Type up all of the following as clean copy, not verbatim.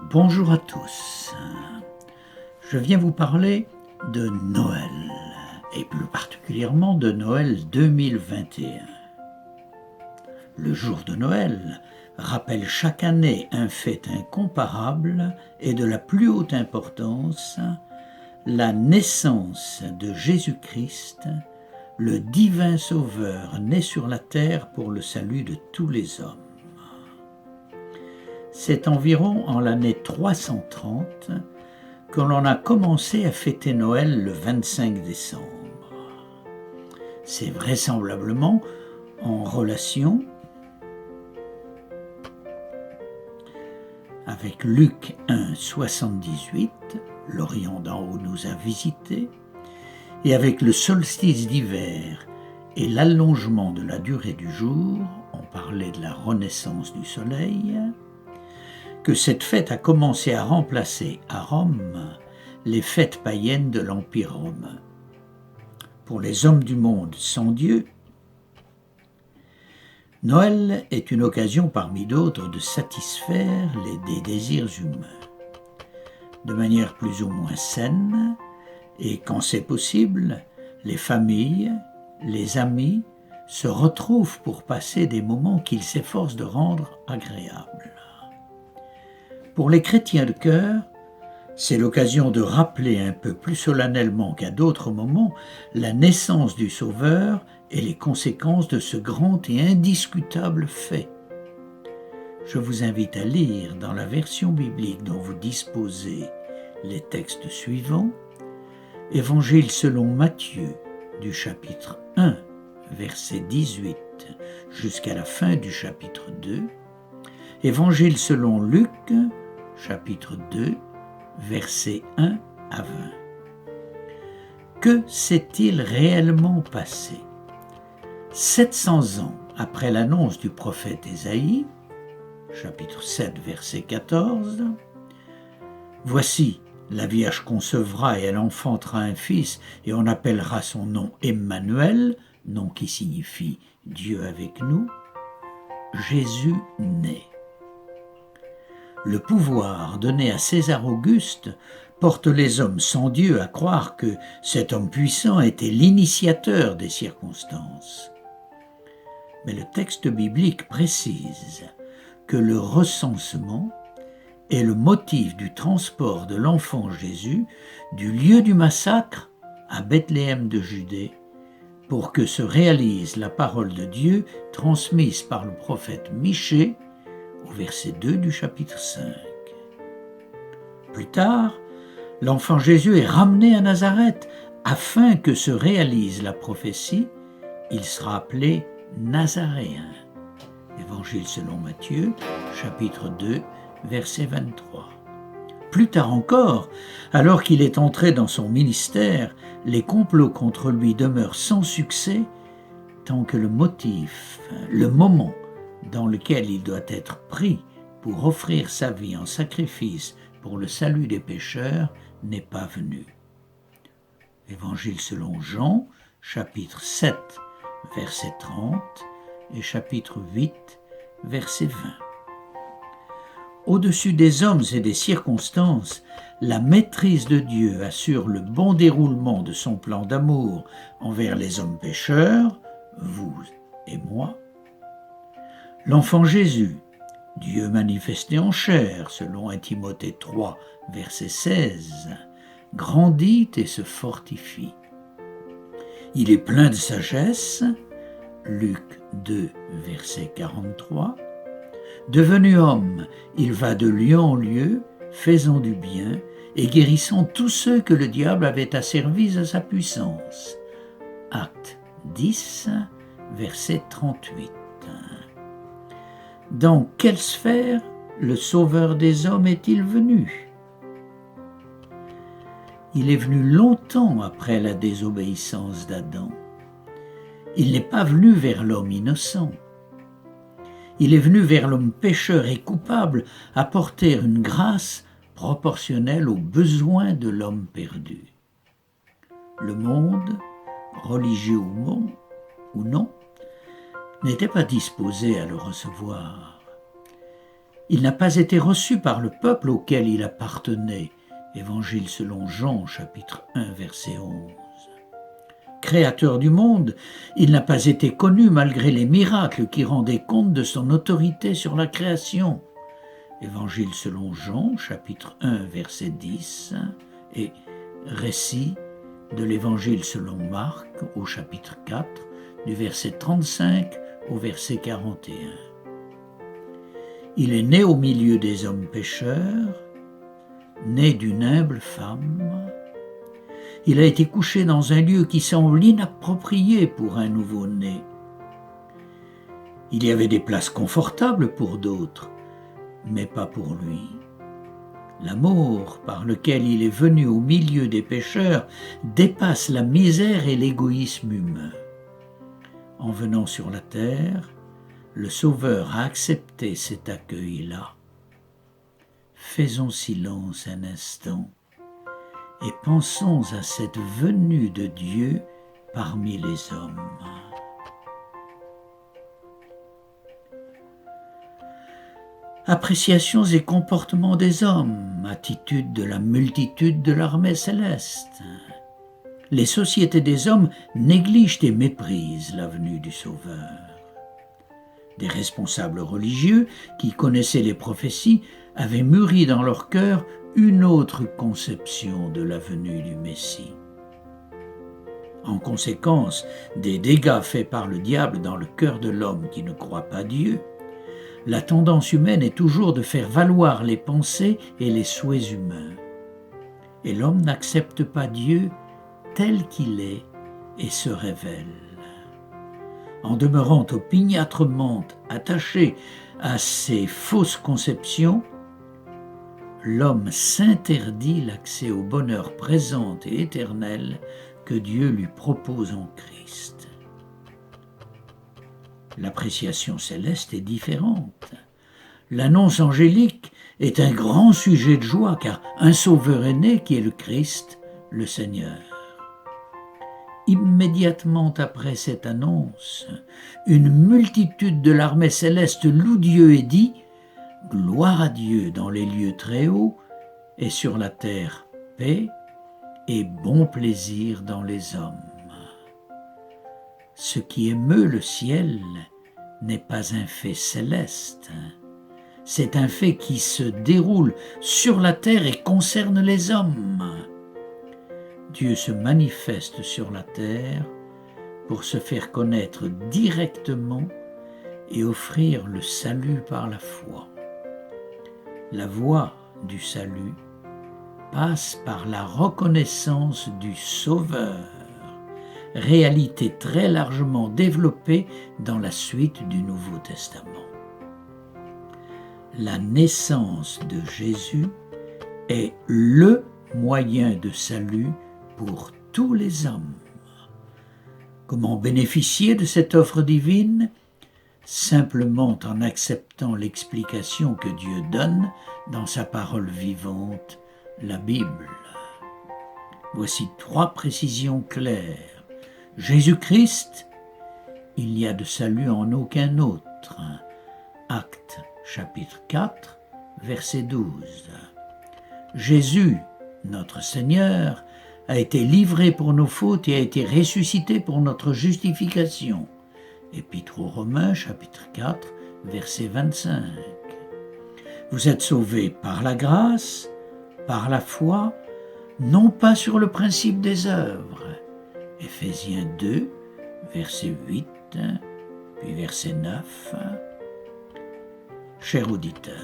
Bonjour à tous, je viens vous parler de Noël, et plus particulièrement de Noël 2021. Le jour de Noël rappelle chaque année un fait incomparable et de la plus haute importance, la naissance de Jésus-Christ, le divin Sauveur né sur la terre pour le salut de tous les hommes. C'est environ en l'année 330 que l'on a commencé à fêter Noël le 25 décembre. C'est vraisemblablement en relation avec Luc 1, 78, l'Orient d'en haut nous a visités, et avec le solstice d'hiver et l'allongement de la durée du jour, on parlait de la renaissance du soleil, que cette fête a commencé à remplacer à Rome les fêtes païennes de l'Empire romain. Pour les hommes du monde sans Dieu, Noël est une occasion parmi d'autres de satisfaire des désirs humains, de manière plus ou moins saine, et quand c'est possible, les familles, les amis se retrouvent pour passer des moments qu'ils s'efforcent de rendre agréables. Pour les chrétiens de cœur, c'est l'occasion de rappeler un peu plus solennellement qu'à d'autres moments la naissance du Sauveur et les conséquences de ce grand et indiscutable fait. Je vous invite à lire dans la version biblique dont vous disposez les textes suivants, Évangile selon Matthieu du chapitre 1, verset 18 jusqu'à la fin du chapitre 2, Évangile selon Luc, chapitre 2, versets 1 à 20. Que s'est-il réellement passé 700 ans après l'annonce du prophète Ésaïe, chapitre 7, verset 14, « Voici, la Vierge concevra et elle enfantera un fils, et on appellera son nom Emmanuel, nom qui signifie Dieu avec nous. Jésus naît. » Le pouvoir donné à César Auguste porte les hommes sans Dieu à croire que cet homme puissant était l'initiateur des circonstances. Mais le texte biblique précise que le recensement est le motif du transport de l'enfant Jésus du lieu du massacre à Bethléem de Judée pour que se réalise la parole de Dieu transmise par le prophète Michée au verset 2 du chapitre 5. Plus tard, l'enfant Jésus est ramené à Nazareth afin que se réalise la prophétie, il sera appelé Nazaréen. Évangile selon Matthieu, chapitre 2, verset 23. Plus tard encore, alors qu'il est entré dans son ministère, les complots contre lui demeurent sans succès tant que le moment dans lequel il doit être pris pour offrir sa vie en sacrifice pour le salut des pécheurs n'est pas venu. Évangile selon Jean, chapitre 7, verset 30 et chapitre 8, verset 20. Au-dessus des hommes et des circonstances, la maîtrise de Dieu assure le bon déroulement de son plan d'amour envers les hommes pécheurs, vous et moi. L'enfant Jésus, Dieu manifesté en chair, selon 1 Timothée 3, verset 16, grandit et se fortifie. Il est plein de sagesse, Luc 2, verset 43. Devenu homme, il va de lieu en lieu, faisant du bien et guérissant tous ceux que le diable avait asservis à sa puissance. Acte 10, verset 38. Dans quelle sphère le Sauveur des hommes est-il venu ? Il est venu longtemps après la désobéissance d'Adam. Il n'est pas venu vers l'homme innocent. Il est venu vers l'homme pécheur et coupable apporter une grâce proportionnelle aux besoins de l'homme perdu. Le monde, religieux ou non, n'était pas disposé à le recevoir. Il n'a pas été reçu par le peuple auquel il appartenait. Évangile selon Jean, chapitre 1, verset 11. Créateur du monde, il n'a pas été connu malgré les miracles qui rendaient compte de son autorité sur la création. Évangile selon Jean, chapitre 1, verset 10, et récit de l'Évangile selon Marc, au chapitre 4, du verset 35 au verset 41. Il est né au milieu des hommes pécheurs, né d'une humble femme. Il a été couché dans un lieu qui semble inapproprié pour un nouveau-né. Il y avait des places confortables pour d'autres, mais pas pour lui. L'amour par lequel il est venu au milieu des pécheurs dépasse la misère et l'égoïsme humain. En venant sur la terre, le Sauveur a accepté cet accueil-là. Faisons silence un instant et pensons à cette venue de Dieu parmi les hommes. Appréciations et comportements des hommes, attitude de la multitude de l'armée céleste. Les sociétés des hommes négligent et méprisent la venue du Sauveur. Des responsables religieux qui connaissaient les prophéties avaient mûri dans leur cœur une autre conception de la venue du Messie. En conséquence des dégâts faits par le diable dans le cœur de l'homme qui ne croit pas Dieu, la tendance humaine est toujours de faire valoir les pensées et les souhaits humains. Et l'homme n'accepte pas Dieu tel qu'il est et se révèle. En demeurant opiniâtrement attaché à ces fausses conceptions, l'homme s'interdit l'accès au bonheur présent et éternel que Dieu lui propose en Christ. L'appréciation céleste est différente. L'annonce angélique est un grand sujet de joie car un sauveur est né qui est le Christ, le Seigneur. Immédiatement après cette annonce, une multitude de l'armée céleste loue Dieu et dit « Gloire à Dieu dans les lieux très hauts et sur la terre paix et bon plaisir dans les hommes. » Ce qui émeut le ciel n'est pas un fait céleste, c'est un fait qui se déroule sur la terre et concerne les hommes. Dieu se manifeste sur la terre pour se faire connaître directement et offrir le salut par la foi. La voie du salut passe par la reconnaissance du Sauveur, réalité très largement développée dans la suite du Nouveau Testament. La naissance de Jésus est le moyen de salut pour tous les hommes. Comment bénéficier de cette offre divine ? Simplement en acceptant l'explication que Dieu donne dans sa parole vivante, la Bible. Voici 3 précisions claires. Jésus-Christ, il n'y a de salut en aucun autre. Actes chapitre 4, verset 12. Jésus, notre Seigneur, a été livré pour nos fautes et a été ressuscité pour notre justification. Épître aux Romains, chapitre 4, verset 25. Vous êtes sauvés par la grâce, par la foi, non pas sur le principe des œuvres. Éphésiens 2, verset 8, puis verset 9. Chers auditeurs,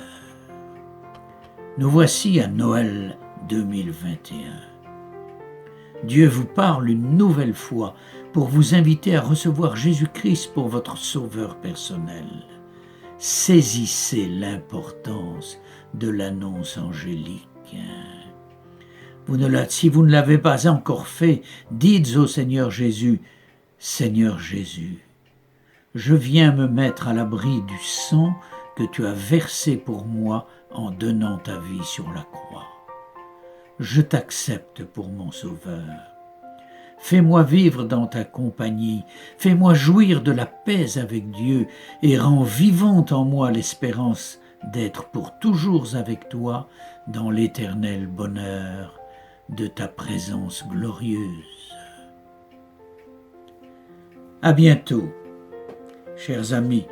nous voici à Noël 2021. Dieu vous parle une nouvelle fois pour vous inviter à recevoir Jésus-Christ pour votre sauveur personnel. Saisissez l'importance de l'annonce angélique. Si vous ne l'avez pas encore fait, dites au Seigneur Jésus, « Seigneur Jésus, je viens me mettre à l'abri du sang que tu as versé pour moi en donnant ta vie sur la croix. Je t'accepte pour mon sauveur. Fais-moi vivre dans ta compagnie, fais-moi jouir de la paix avec Dieu et rends vivante en moi l'espérance d'être pour toujours avec toi dans l'éternel bonheur de ta présence glorieuse. À bientôt, chers amis,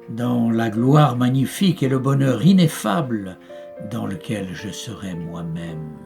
dans la gloire magnifique et le bonheur ineffable dans lequel je serai moi-même.